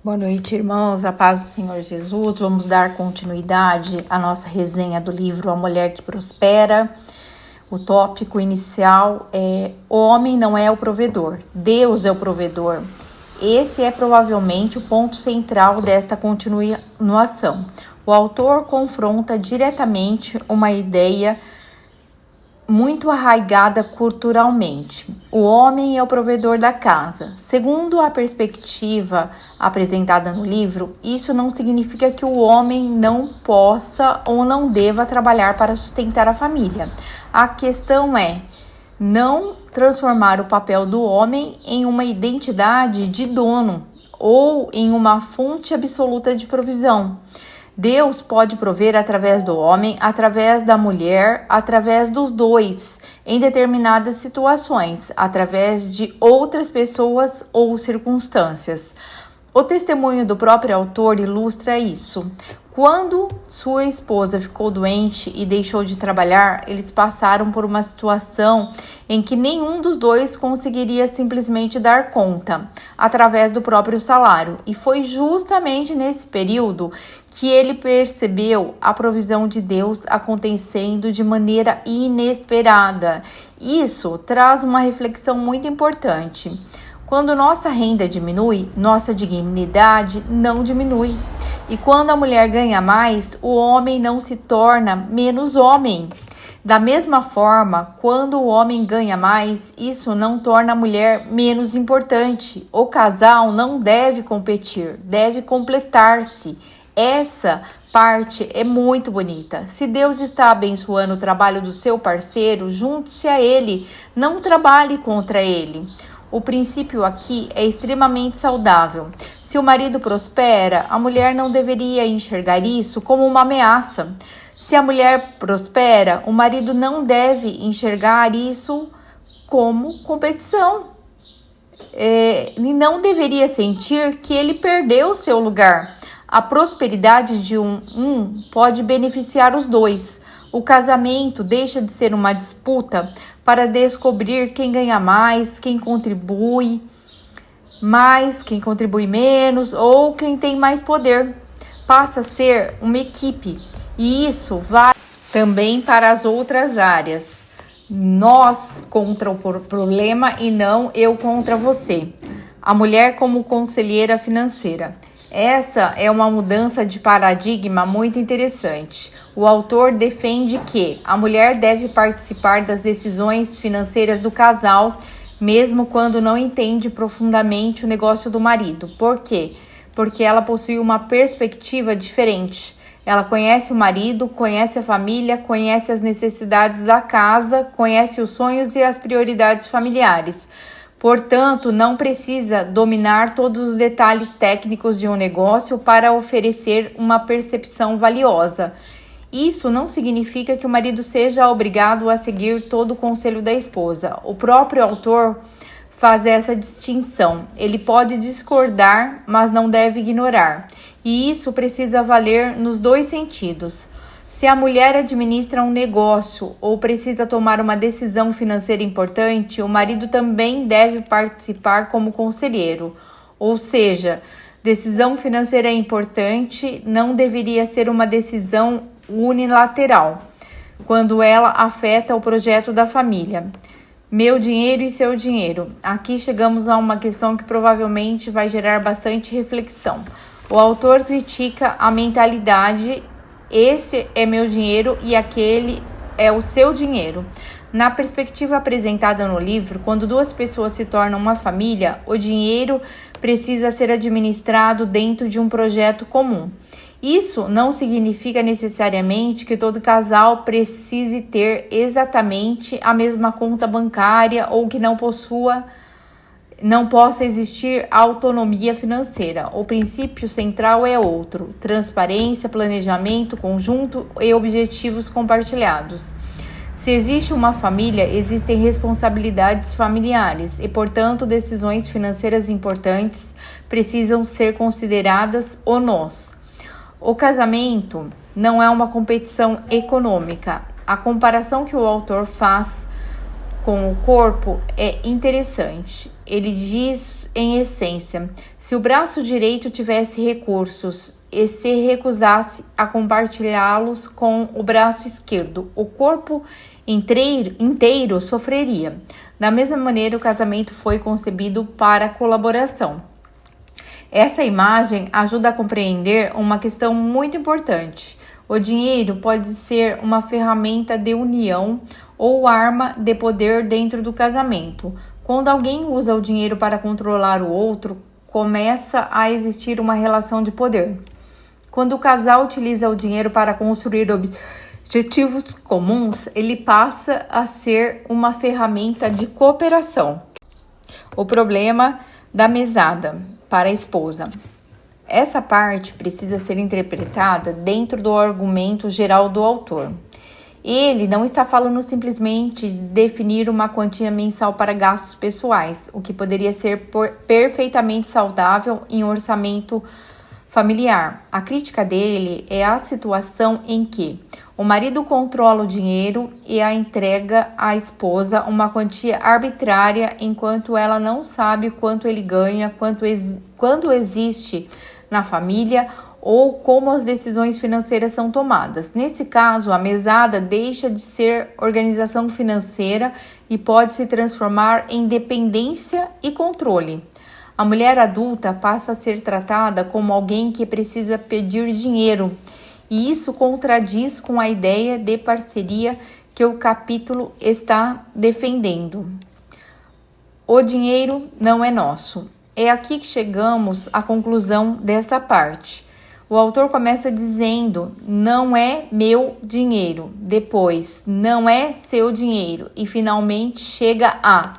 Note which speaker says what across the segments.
Speaker 1: Boa noite, irmãos, a paz do Senhor Jesus. Vamos dar continuidade à nossa resenha do livro A Mulher que Prospera. O tópico inicial é: o homem não é o provedor, Deus é o provedor. Esse é provavelmente o ponto central desta continuação. O autor confronta diretamente uma ideia muito arraigada culturalmente. O homem é o provedor da casa. Segundo a perspectiva apresentada no livro, isso não significa que o homem não possa ou não deva trabalhar para sustentar a família. A questão é não transformar o papel do homem em uma identidade de dono ou em uma fonte absoluta de provisão. Deus pode prover através do homem, através da mulher, através dos dois, em determinadas situações, através de outras pessoas ou circunstâncias. O testemunho do próprio autor ilustra isso. Quando sua esposa ficou doente e deixou de trabalhar, eles passaram por uma situação em que nenhum dos dois conseguiria simplesmente dar conta, através do próprio salário. E foi justamente nesse período que ele percebeu a provisão de Deus acontecendo de maneira inesperada. Isso traz uma reflexão muito importante. Quando nossa renda diminui, nossa dignidade não diminui. E quando a mulher ganha mais, o homem não se torna menos homem. Da mesma forma, quando o homem ganha mais, isso não torna a mulher menos importante. O casal não deve competir, deve completar-se. Essa parte é muito bonita. Se Deus está abençoando o trabalho do seu parceiro, junte-se a ele, não trabalhe contra ele. O princípio aqui é extremamente saudável. Se o marido prospera, a mulher não deveria enxergar isso como uma ameaça. Se a mulher prospera, o marido não deve enxergar isso como competição. Ele não deveria sentir que ele perdeu o seu lugar. A prosperidade de um pode beneficiar os dois. O casamento deixa de ser uma disputa para descobrir quem ganha mais, quem contribui menos ou quem tem mais poder. Passa a ser uma equipe e isso vale também para as outras áreas. Nós contra o problema e não eu contra você. A mulher como conselheira financeira. Essa é uma mudança de paradigma muito interessante. O autor defende que a mulher deve participar das decisões financeiras do casal, mesmo quando não entende profundamente o negócio do marido. Por quê? Porque ela possui uma perspectiva diferente. Ela conhece o marido, conhece a família, conhece as necessidades da casa, conhece os sonhos e as prioridades familiares. Portanto, não precisa dominar todos os detalhes técnicos de um negócio para oferecer uma percepção valiosa. Isso não significa que o marido seja obrigado a seguir todo o conselho da esposa. O próprio autor faz essa distinção. Ele pode discordar, mas não deve ignorar. E isso precisa valer nos dois sentidos. Se a mulher administra um negócio ou precisa tomar uma decisão financeira importante, o marido também deve participar como conselheiro. Ou seja, decisão financeira é importante, não deveria ser uma decisão unilateral, quando ela afeta o projeto da família. Meu dinheiro e seu dinheiro. Aqui chegamos a uma questão que provavelmente vai gerar bastante reflexão. O autor critica a mentalidade: esse é meu dinheiro e aquele é o seu dinheiro. Na perspectiva apresentada no livro, quando duas pessoas se tornam uma família, o dinheiro precisa ser administrado dentro de um projeto comum. Isso não significa necessariamente que todo casal precise ter exatamente a mesma conta bancária ou que não possa existir autonomia financeira. O princípio central é outro: transparência, planejamento conjunto e objetivos compartilhados. Se existe uma família, existem responsabilidades familiares e, portanto, decisões financeiras importantes precisam ser consideradas ou nós. O casamento não é uma competição econômica. A comparação que o autor faz com o corpo é interessante. Ele diz em essência. Se o braço direito tivesse recursos e se recusasse a compartilhá-los com o braço esquerdo, o corpo inteiro sofreria. Da mesma maneira, o casamento foi concebido para colaboração. Essa imagem ajuda a compreender uma questão muito importante. O dinheiro pode ser uma ferramenta de união ou arma de poder dentro do casamento. Quando alguém usa o dinheiro para controlar o outro, começa a existir uma relação de poder. Quando o casal utiliza o dinheiro para construir objetivos comuns, ele passa a ser uma ferramenta de cooperação. O problema da mesada para a esposa. Essa parte precisa ser interpretada dentro do argumento geral do autor. Ele não está falando simplesmente de definir uma quantia mensal para gastos pessoais, o que poderia ser perfeitamente saudável em um orçamento familiar. A crítica dele é a situação em que o marido controla o dinheiro e a entrega à esposa uma quantia arbitrária, enquanto ela não sabe quanto ele ganha, quando existe na família ou como as decisões financeiras são tomadas. Nesse caso, a mesada deixa de ser organização financeira e pode se transformar em dependência e controle. A mulher adulta passa a ser tratada como alguém que precisa pedir dinheiro, e isso contradiz com a ideia de parceria que o capítulo está defendendo. O dinheiro não é nosso. É aqui que chegamos à conclusão desta parte. O autor começa dizendo, não é meu dinheiro. Depois, não é seu dinheiro. E finalmente chega a,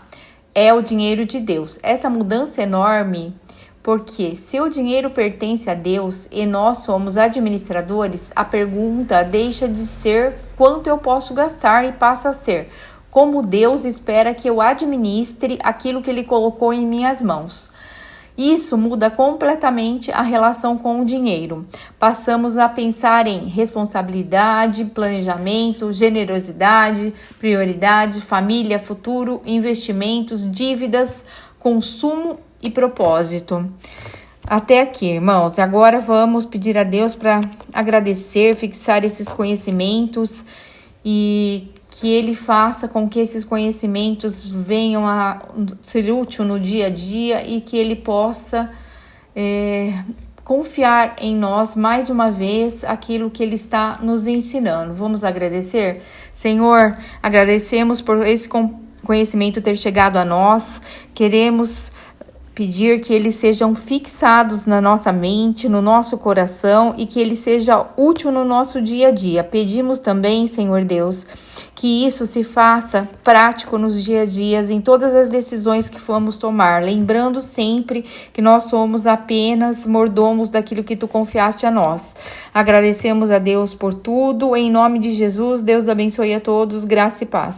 Speaker 1: é o dinheiro de Deus. Essa mudança é enorme, porque se o dinheiro pertence a Deus e nós somos administradores, a pergunta deixa de ser quanto eu posso gastar e passa a ser como Deus espera que eu administre aquilo que Ele colocou em minhas mãos. Isso muda completamente a relação com o dinheiro. Passamos a pensar em responsabilidade, planejamento, generosidade, prioridade, família, futuro, investimentos, dívidas, consumo e propósito. Até aqui, irmãos. Agora vamos pedir a Deus para agradecer, fixar esses conhecimentos e que Ele faça com que esses conhecimentos venham a ser úteis no dia a dia e que Ele possa confiar em nós mais uma vez aquilo que Ele está nos ensinando. Vamos agradecer? Senhor, agradecemos por esse conhecimento ter chegado a nós. Queremos pedir que eles sejam fixados na nossa mente, no nosso coração e que ele seja útil no nosso dia a dia. Pedimos também, Senhor Deus, que isso se faça prático nos dia a dias, em todas as decisões que formos tomar, lembrando sempre que nós somos apenas mordomos daquilo que Tu confiaste a nós. Agradecemos a Deus por tudo, em nome de Jesus. Deus abençoe a todos, graça e paz.